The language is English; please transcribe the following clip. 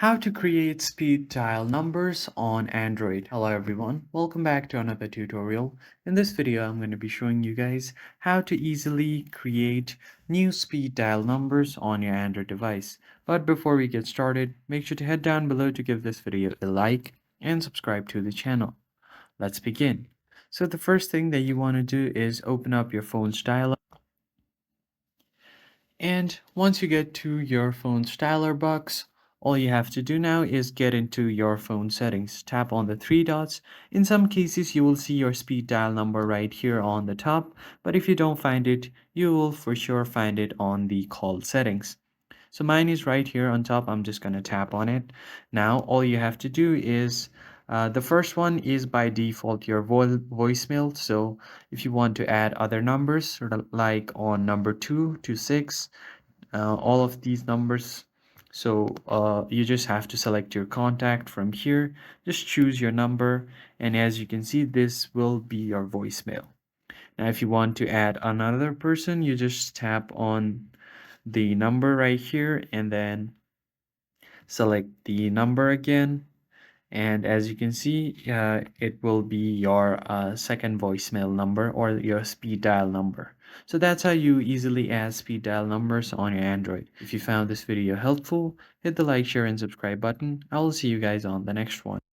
How to create speed dial numbers on Android. Hello everyone, welcome back to another tutorial. In this video, I'm going to be showing you guys how to easily create new speed dial numbers on your Android device. But before we get started, make sure to head down below to give this video a like and subscribe to the channel. Let's begin. So the first thing that you want to do is open up your phone's dial. And once you get to your phone's dialer box, all you have to do now is get into your phone settings. Tap on the three dots. In some cases, you will see your speed dial number right here on the top, but if you don't find it, you will for sure find it on the call settings. So mine is right here on top. I'm just going to tap on it. Now, all you have to do is the first one is by default your voicemail. So if you want to add other numbers, sort of like on number 2 to 6, all of these numbers. So you just have to select your contact from here. Just choose your number. And as you can see, this will be your voicemail. Now, if you want to add another person, you just tap on the number right here and then select the number again, and as you can see it will be your second voicemail number or your speed dial number. So that's how you easily add speed dial numbers on your Android. If you found this video helpful, hit the like, share and subscribe button. I will see you guys on the next one.